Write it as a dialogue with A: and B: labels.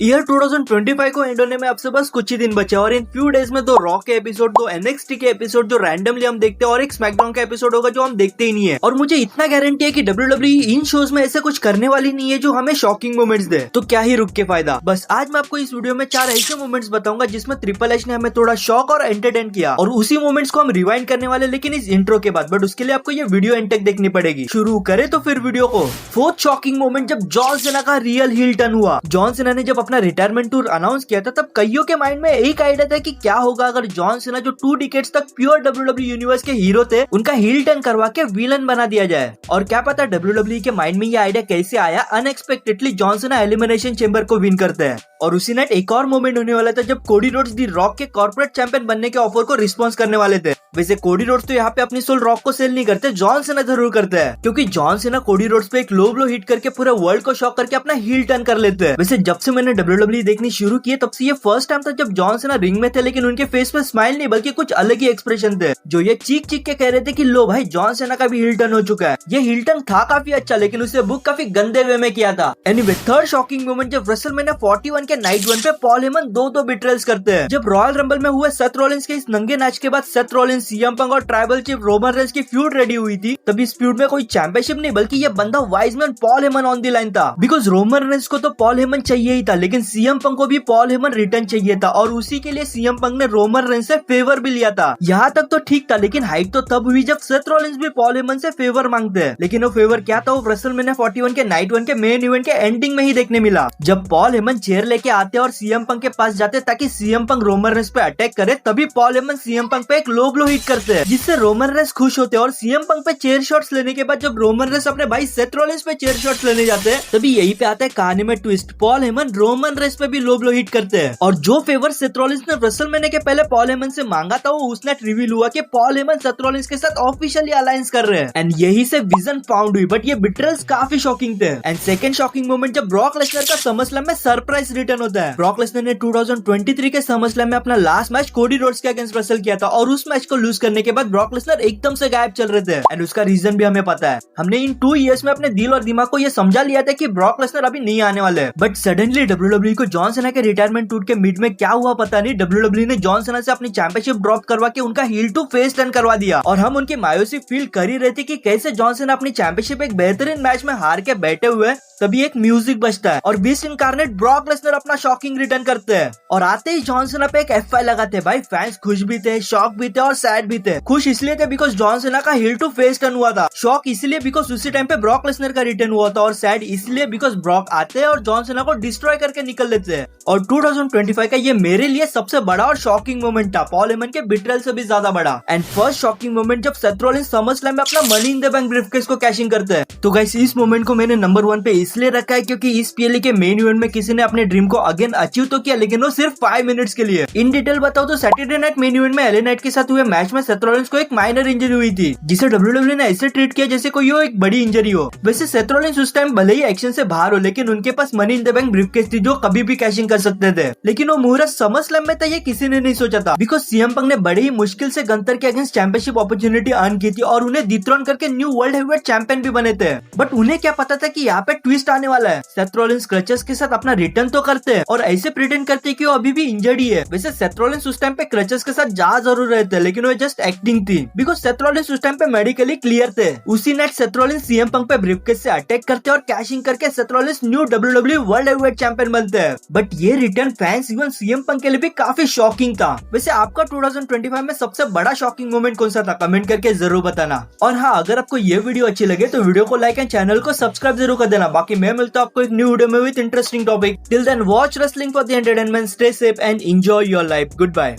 A: Year 2025 को and होने में अब से बस कुछ ही दिन बचे और इन फ्यू डेज में दो रॉ के एपिसोड, दो एनएक्सटी के एपिसोड जो रैंडमली हम देखते हैं और एक स्मैकडाउन का एपिसोड होगा जो हम देखते ही नहीं है। और मुझे इतना गारंटी है कि डब्ल्यूडब्ल्यूई इन शोज में ऐसे कुछ करने वाली नहीं है जो हमें शॉकिंग मोमेंट्स दे, तो क्या ही रुक के फायदा। बस आज मैं आपको इस वीडियो में 4 ऐसे मोमेंट्स बताऊंगा जिसमें ट्रिपल एच ने हमें थोड़ा शॉक और एंटरटेन किया, और उसी मोमेंट्स को हम रिवाइंड करने वाले लेकिन इस इंट्रो के बाद। बट उसके लिए आपको ये वीडियो एंड तक देखनी पड़ेगी। शुरू करें तो फिर वीडियो को। फोर्थ शॉकिंग मोमेंट जब जॉन सीना का रियल हील टर्न हुआ। जॉन सीना ने जब अपना रिटायरमेंट टूर अनाउंस किया था तब कईयों के माइंड में एक आइडिया था कि क्या होगा अगर जॉन सीना जो 2 डिकेड्स तक प्योर डब्ल्यूडब्ल्यूई यूनिवर्स के हीरो थे उनका हील टर्न करवा के विलन बना दिया जाए। और क्या पता डब्ल्यूडब्ल्यूई के माइंड में ये आइडिया कैसे आया, unexpectedly John Cena elimination chamber को विन करते हैं। और उसी नाइट एक और मोमेंट होने वाला था जब कोडी रोड्स दी रॉक के कॉर्पोरेट चैंपियन बनने के ऑफर को रिस्पॉन्स करने वाले थे। वैसे कोडी रोड्स तो यहाँ पे अपनी सोल रॉक को सेल नहीं करते, जॉन सीना जरूर करते हैं, क्योंकि जॉन सीना कोडी रोड्स पे एक लो ब्लो हिट करके पूरे वर्ल्ड को शॉक करके अपना हील टर्न कर लेते हैं। वैसे जब से मैंने डब्ल्यूडब्ल्यूई देखनी शुरू की तब से ये फर्स्ट टाइम था जब जॉन सीना रिंग में थे, लेकिन उनके फेस पे स्माइल नहीं बल्कि कुछ अलग ही एक्सप्रेशन थे जो ये चीख चीख के कह रहे थे कि लो भाई जॉन सीना का भी हील टर्न हो चुका है। ये हील टर्न था काफी अच्छा, लेकिन उसे बुक काफी गंदे वे में किया था। एनीवे थर्ड शॉकिंग मोमेंट जब रेसलमेनिया 41 के नाइट 1 पे पॉल हेमन दो बिट्रेल्स करते हैं। जब रॉयल रंबल में हुए सेथ रॉलिंस के इस नंगे मैच के बाद सेथ रॉलिंस, सीएम पंक और ट्राइबल चीफ रोमन रेंस की फ्यूड रेडी हुई थी, तब इस फ्यूड में कोई चैंपियनशिप नहीं बल्कि ये बंदा wise man Paul Heyman on the line था। बिकॉज रोमन रेंस को तो पॉल हेमन चाहिए ही था, लेकिन सीएम पंक को भी पॉल हेमन रिटर्न चाहिए था, और उसी के लिए सीएम पंक ने रोमन रेंस से फेवर भी लिया था। यहाँ तक तो ठीक था, लेकिन हाइट तो तब हुई जब सेथ रॉलिंस भी पॉल हेमन से फेवर मांगते हैं। लेकिन वो फेवर क्या था, वो रेसलमेनिया 41 के नाइट 1 के मेन इवेंट के एंडिंग में ही देखने मिला, जब पॉल हेमन चेयर लेके आते और सीएम पंक के पास जाते ताकि सीएम पंक रोमन रेंस पे अटैक करे। तभी पॉल हेमन सीएम पंक पे एक लो ब्लो हिट करते हैं जिससे रोमन रेंस खुश होते हैं, और सीएम पंक पे चेयर शॉट्स लेने के बाद जब रोमन रेंस अपने भाई सेथ रॉलिंस पे चेयर शॉट्स लेने जाते हैं तभी यही पे आता है कहानी में twist. Paul Heyman Roman Reigns पे भी लो ब्लो हिट करते हैं, और जो फेवर सेथ रॉलिंस ने रेसलमेनिया के पहले पॉल हेमन से मांगा था वो उस नाइट रिवील हुआ कि पॉल हेमन सेथ रॉलिंस के साथ ऑफिशियली अलायंस कर रहे हैं, एंड यही से विजन फाउंड हुई। बट ये बिट्रेल्स काफी शॉकिंग थे। एंड सेकंड शॉकिंग मोमेंट जब ब्रॉक लेसनर का समरस्लैम में सरप्राइज रिटर्न होता है। ब्रॉक लेसनर ने 2023 के समरस्लैम में अपना लास्ट मैच कोडी रोड्स के अगेंस्ट रेसल किया था, और उस मैच को लूज करने के बाद ब्रॉक लेसनर एकदम से गायब चल रहे थे, एंड उसका रीजन भी हमें पता है। हमने इन 2 इयर्स में अपने दिल और दिमाग को ये समझा लिया था कि ब्रॉक लेसनर अभी नहीं आने वाले हैं। बट सडनली डब्ल्यूडब्ल्यूई को जॉन सीना के रिटायरमेंट टूर के मिड में क्या हुआ पता नहीं, डब्ल्यूडब्ल्यूई ने जॉन सीना से अपनी चैंपियनशिप ड्रॉप करवा के उनका हील टू फेस टर्न करवा दिया, और हम उनकी मायूसी फील कर ही रहे थे कि कैसे जॉन सीना अपनी चैंपियनशिप एक बेहतरीन मैच में हार के बैठे हुए। तभी एक म्यूजिक बजता है और बीस्ट इनकार्नेट ब्रॉक लेसनर अपना शॉकिंग रिटर्न करते हैं, और आते ही जॉन सीना पे एक F5 लगाते हैं। भाई फैंस खुश भी थे, शॉक भी थे और सैड भी थे। खुश इसलिए थे बिकॉज जॉन सीना का हील टू फेस टर्न हुआ था, शॉक इसलिए बिकॉज उसी टाइम पे ब्रॉक लेसनर का रिटर्न हुआ था, और सैड इसलिए बिकॉज ब्रॉक आते हैं और जॉन सीना को डिस्ट्रॉय करके निकल लेते हैं। और 2025 का ये मेरे लिए सबसे बड़ा और शॉकिंग मोमेंट था, पॉल हेमन के बिट्रेल से भी ज्यादा बड़ा। एंड फर्स्ट शॉकिंग मोमेंट जब सेथ रॉलिंस समरस्लैम में अपना money in the bank briefcase को कैशिंग करते हैं। तो गाइस इस मोमेंट को मैंने नंबर 1 पे इसलिए रखा है क्योंकि इस पीएलई के मेन इवेंट में किसी ने अपने ड्रीम को अगेन अचीव तो किया, लेकिन वो सिर्फ 5 मिनट्स के लिए। इन डिटेल बताओ तो सैटरडे नाइट मेन इवेंट में एलए नाइट के साथ हुए मैच में सेथ रॉलिंस को एक माइनर इंजरी हुई थी, जिसे डब्ल्यूडब्ल्यूई ने ऐसे ट्रीट किया जैसे कोई वो एक बड़ी इंजरी हो। वैसे सेथ रॉलिंस उस टाइम भले ही एक्शन से बाहर हो, लेकिन उनके पास money in the bank briefcase थी जो कभी भी कैशिंग कर सकते थे, लेकिन वो मुहूर्त समरस्लैम में था ये किसी ने नहीं सोचा था, बिकॉज सीएम पंक ने बड़े ही मुश्किल से गंतर के अगेंस्ट चैंपियनशिप अपॉर्चुनिटी अर्न की थी और उन्हें डिथ्रोन करके न्यू वर्ल्ड हेवीवेट चैंपियन भी बने थे। बट उन्हें क्या पता था कि यहाँ पे ट्विस्ट आने वाला है। सेथ रॉलिंस क्रचेस के साथ अपना रिटर्न तो करते हैं और ऐसे प्रिटेंड करते हैं कि वो अभी भी इंजर्ड ही है। वैसे सेथ रॉलिंस उस टाइम पे क्रचेस के साथ जा जरूर रहे थे, लेकिन वो जस्ट एक्टिंग थी, बिकॉज सेथ रॉलिंस उस टाइम पे मेडिकली क्लियर थे। उसी night Seth Rollins CM Punk पे ब्रीफकेस से अटैक करते हैं और कैशिंग करके Seth Rollins new WWE world heavyweight champion बनते हैं। बट ये return fans even CM Punk के लिए भी काफी शॉकिंग था। वैसे आपका 2025 में सबसे बड़ा शॉकिंग मोमेंट कौन सा था, कमेंट करके जरूर बताना। और हाँ, अगर आपको ये वीडियो अच्छी लगे तो वीडियो को लाइक एंड चैनल को सब्सक्राइब जरूर कर देना। बाकी मैं मिलता हूं आपको एक न्यू वीडियो में with interesting topic. Till then, watch wrestling for the entertainment. Stay safe and enjoy your life. Goodbye.